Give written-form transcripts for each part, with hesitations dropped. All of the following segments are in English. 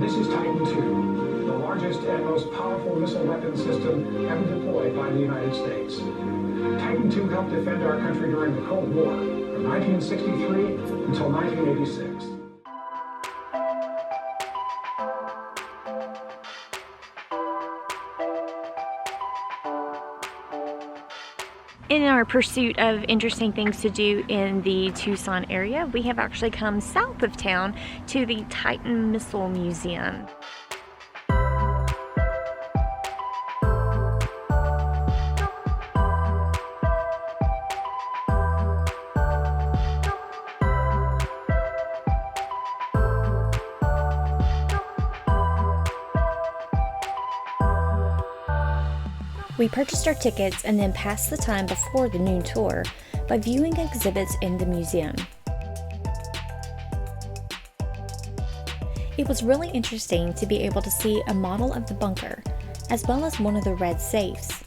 This is Titan II, the largest and most powerful missile weapon system ever deployed by the United States. Titan II helped defend our country during the Cold War, from 1963 until 1986. In our pursuit of interesting things to do in the Tucson area, we have actually come south of town to the Titan Missile Museum. We purchased our tickets and then passed the time before the noon tour by viewing exhibits in the museum. It was really interesting to be able to see a model of the bunker, as well as one of the red safes.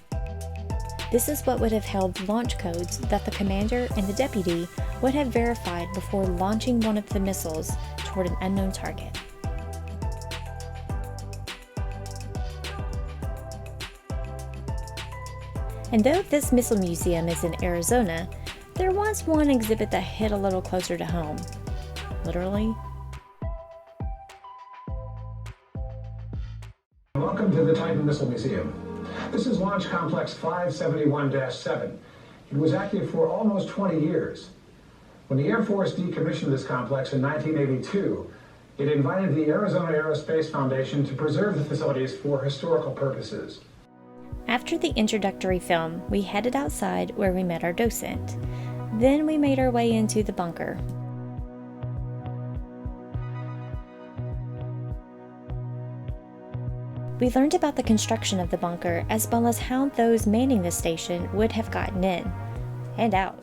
This is what would have held the launch codes that the commander and the deputy would have verified before launching one of the missiles toward an unknown target. And though this missile museum is in Arizona, there was one exhibit that hit a little closer to home. Literally. Welcome to the Titan Missile Museum. This is Launch Complex 571-7. It was active for almost 20 years. When the Air Force decommissioned this complex in 1982, it invited the Arizona Aerospace Foundation to preserve the facilities for historical purposes. After the introductory film, we headed outside where we met our docent. Then we made our way into the bunker. We learned about the construction of the bunker as well as how those manning the station would have gotten in and out.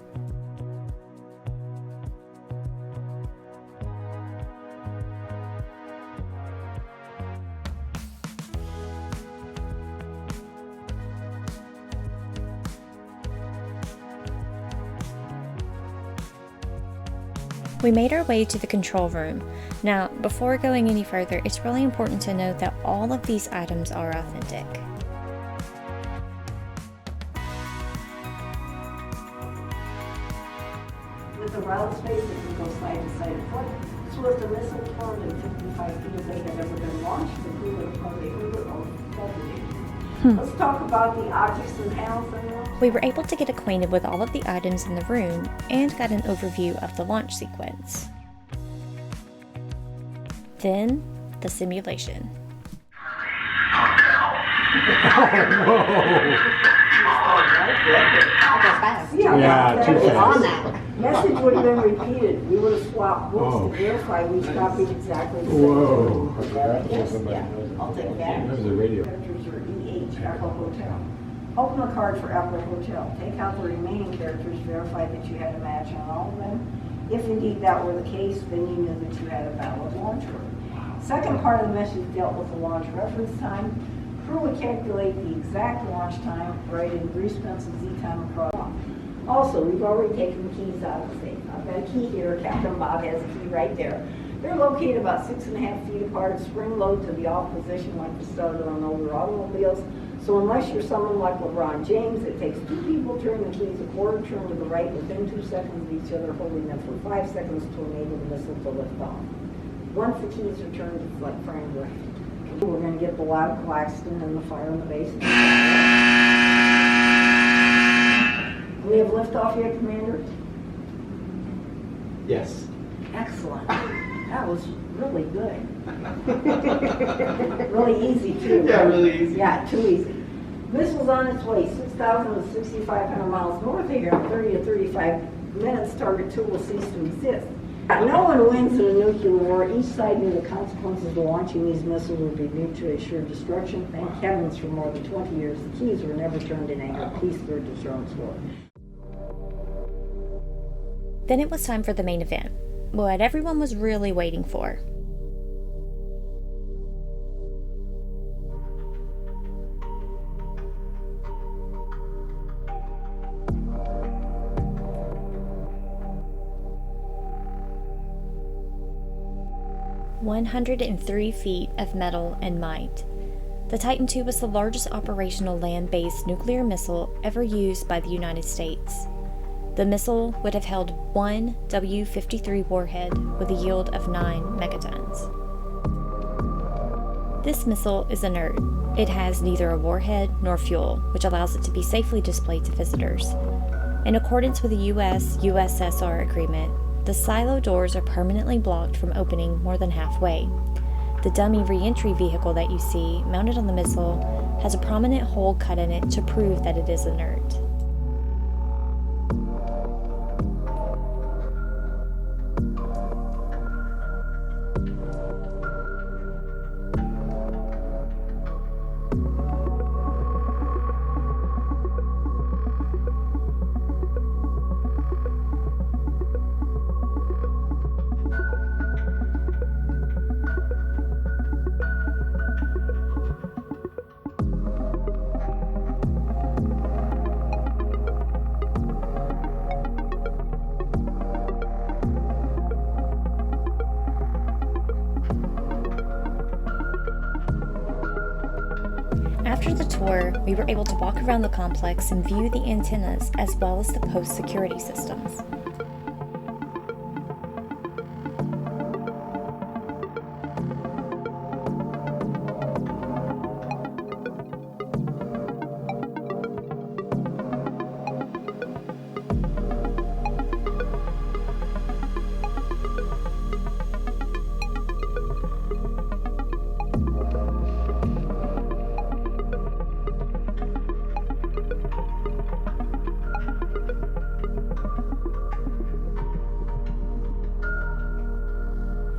We made our way to the control room. Now, before going any further, it's really important to note that all of these items are authentic. With the round space that can go side to side foot, this was the missile formed in 55 feet if they had ever been launched. The crew would have probably heard it or felt it. Let's talk about the objects and panels in there. We were able to get acquainted with all of the items in the room and got an overview of the launch sequence. Then, the simulation. Yeah, too fast. Message would have been repeated. We would have swapped books to verify we copied exactly the same. Whoa. Yes, yeah. I'll take that. That was a radio. Characters are EH, Apple Hotel. Open the card for Apple Hotel. Take out the remaining characters, verify that you had a match on all of them. If indeed that were the case, then you knew that you had a valid launcher. Second part of the message dealt with the launch reference time. Crew would calculate the exact launch time, write in grease pencil Z-time across. Also, we've already taken the keys out of the safe. I've got a key here. Captain Bob has a key right there. They're located about 6.5 feet apart, spring load to the off position like the starter on older automobiles. So unless you're someone like LeBron James, it takes 2 people to turn the keys a quarter turn to the right within 2 seconds of each other, holding them for 5 seconds to enable the missile to lift off. Once the keys are turned, it's like framed right. We're going to get the loud Claxton and the fire in the base. We have liftoff yet, Commander? Yes. Excellent. That was really good. Really easy, too. Yeah, really easy. Yeah, too easy. Missile's on its way, 6,000 to 6,500 miles north of here. In 30 to 35 minutes, Target 2 will cease to exist. No one wins in a nuclear war. Each side knew the consequences of launching these missiles would be mutually assured destruction. Thank heavens for more than 20 years, the keys were never turned in anger. Peace, third deterrence war. Then it was time for the main event, what everyone was really waiting for. 103 feet of metal and might. The Titan II was the largest operational land-based nuclear missile ever used by the United States. The missile would have held one W-53 warhead with a yield of 9 megatons. This missile is inert. It has neither a warhead nor fuel, which allows it to be safely displayed to visitors. In accordance with the U.S.-USSR agreement, the silo doors are permanently blocked from opening more than halfway. The dummy re-entry vehicle that you see, mounted on the missile, has a prominent hole cut in it to prove that it is inert. After the tour, we were able to walk around the complex and view the antennas as well as the post security systems.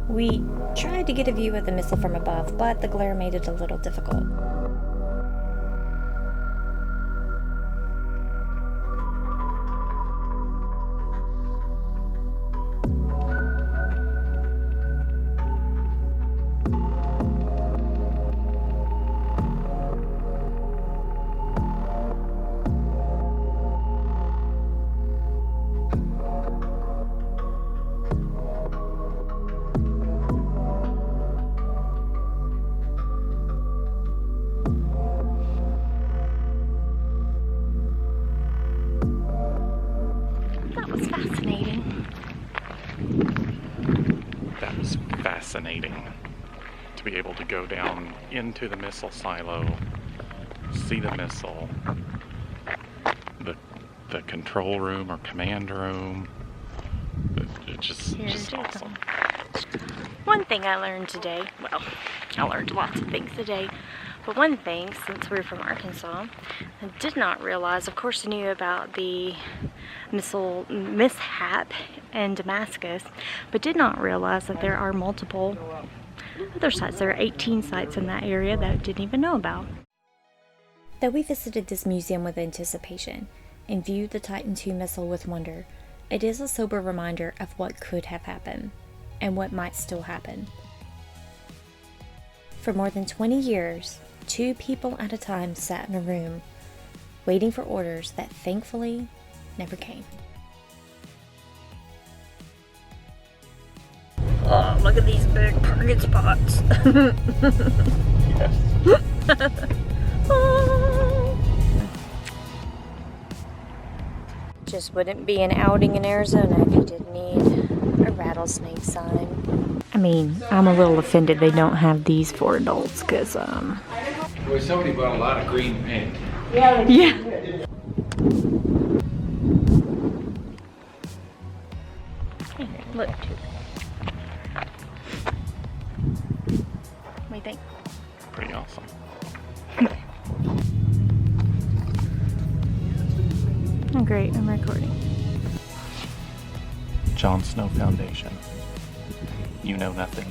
We tried to get a view of the missile from above, but the glare made it a little difficult. That was fascinating to be able to go down into the missile silo, see the missile, the control room or command room. It's just awesome. One thing I learned today, well, I learned lots of things today, but one thing, since we're from Arkansas, I did not realize, of course I knew about the missile mishap in Damascus, but did not realize that there are multiple other sites. There are 18 sites in that area that I didn't even know about. Though we visited this museum with anticipation and viewed the Titan II missile with wonder, it is a sober reminder of what could have happened and what might still happen. For more than 20 years, 2 people at a time sat in a room, waiting for orders that thankfully never came. Oh, look at these big target spots. Yes. Oh. Just wouldn't be an outing in Arizona if you didn't need a rattlesnake sign. I mean, I'm a little offended they don't have these for adults, because, Well, somebody bought a lot of green paint. Yeah. Look. What do you think? Pretty awesome. Oh, great, I'm recording. Jon Snow Foundation. You know nothing.